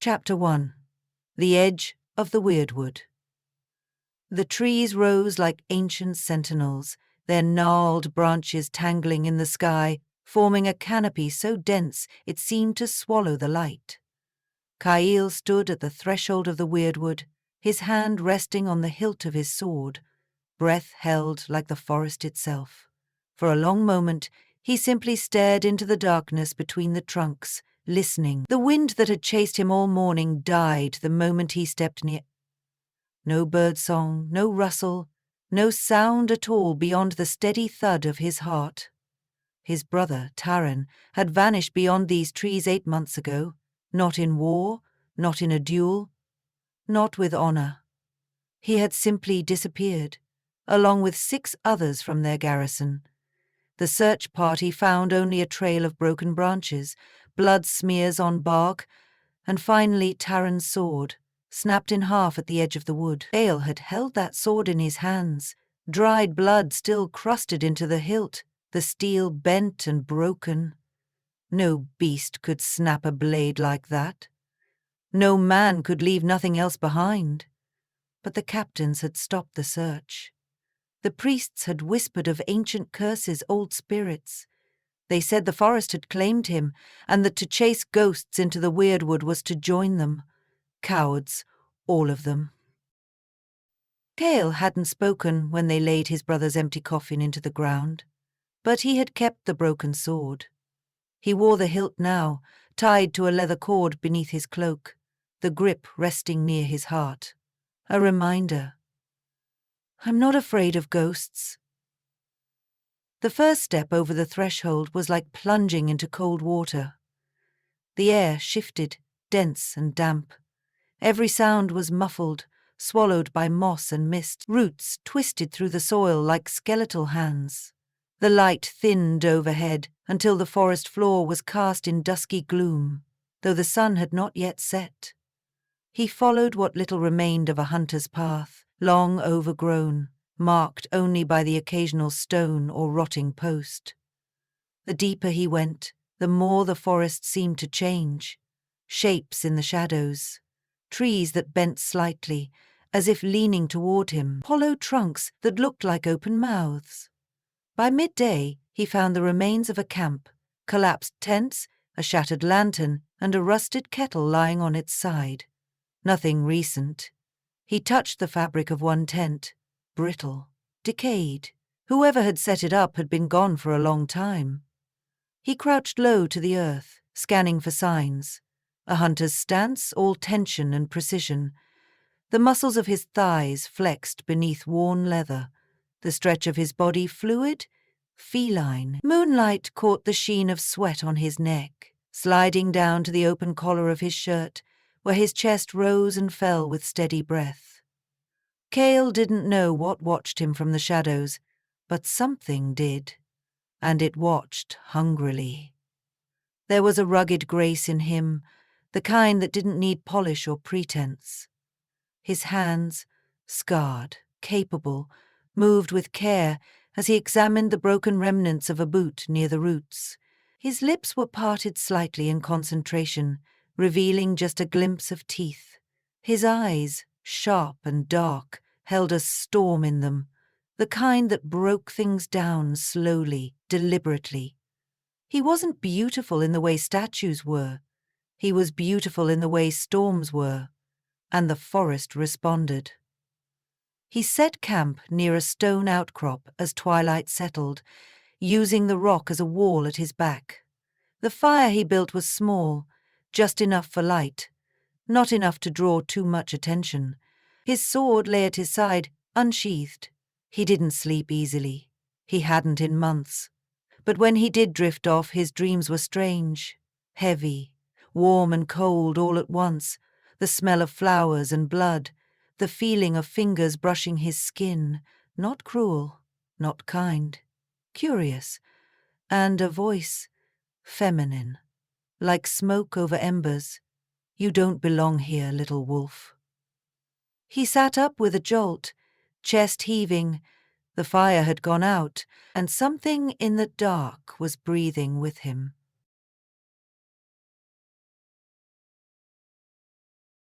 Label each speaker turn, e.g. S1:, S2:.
S1: Chapter 1. The Edge of the Wyrdwood. The trees rose like ancient sentinels, their gnarled branches tangling in the sky, forming a canopy so dense it seemed to swallow the light. Cael stood at the threshold of the Wyrdwood, his hand resting on the hilt of his sword, breath held like the forest itself. For a long moment he simply stared into the darkness between the trunks, listening. The wind that had chased him all morning died the moment he stepped near. No birdsong, no rustle, no sound at all beyond the steady thud of his heart. His brother, Tarren, had vanished beyond these trees 8 months ago, not in war, not in a duel, not with honor. He had simply disappeared, along with 6 others from their garrison. The search party found only a trail of broken branches, blood smears on bark, and finally Tarren's sword, snapped in half at the edge of the wood. Cael had held that sword in his hands, dried blood still crusted into the hilt, the steel bent and broken. No beast could snap a blade like that. No man could leave nothing else behind. But the captains had stopped the search. The priests had whispered of ancient curses, old spirits. They said the forest had claimed him, and that to chase ghosts into the Wyrdwood was to join them. Cowards, all of them. Cael hadn't spoken when they laid his brother's empty coffin into the ground, but he had kept the broken sword. He wore the hilt now, tied to a leather cord beneath his cloak, the grip resting near his heart. A reminder. I'm not afraid of ghosts. The first step over the threshold was like plunging into cold water. The air shifted, dense and damp. Every sound was muffled, swallowed by moss and mist. Roots twisted through the soil like skeletal hands. The light thinned overhead until the forest floor was cast in dusky gloom, though the sun had not yet set. He followed what little remained of a hunter's path, long overgrown, marked only by the occasional stone or rotting post. The deeper he went, the more the forest seemed to change. Shapes in the shadows, trees that bent slightly, as if leaning toward him, hollow trunks that looked like open mouths. By midday, he found the remains of a camp, collapsed tents, a shattered lantern, and a rusted kettle lying on its side. Nothing recent. He touched the fabric of one tent, brittle, decayed. Whoever had set it up had been gone for a long time. He crouched low to the earth, scanning for signs. A hunter's stance, all tension and precision. The muscles of his thighs flexed beneath worn leather, the stretch of his body fluid, feline. Moonlight caught the sheen of sweat on his neck, sliding down to the open collar of his shirt, where his chest rose and fell with steady breath. Cael didn't know what watched him from the shadows, but something did, and it watched hungrily. There was a rugged grace in him, the kind that didn't need polish or pretense. His hands, scarred, capable, moved with care as he examined the broken remnants of a boot near the roots. His lips were parted slightly in concentration, revealing just a glimpse of teeth. His eyes, sharp and dark, held a storm in them, the kind that broke things down slowly, deliberately. He wasn't beautiful in the way statues were. He was beautiful in the way storms were, and the forest responded. He set camp near a stone outcrop as twilight settled, using the rock as a wall at his back. The fire he built was small, just enough for light, not enough to draw too much attention. His sword lay at his side, unsheathed. He didn't sleep easily. He hadn't in months. But when he did drift off, his dreams were strange, heavy, warm and cold all at once, the smell of flowers and blood, the feeling of fingers brushing his skin, not cruel, not kind, curious, and a voice, feminine, like smoke over embers. You don't belong here, little wolf. He sat up with a jolt, chest heaving. The fire had gone out, and something in the dark was breathing with him.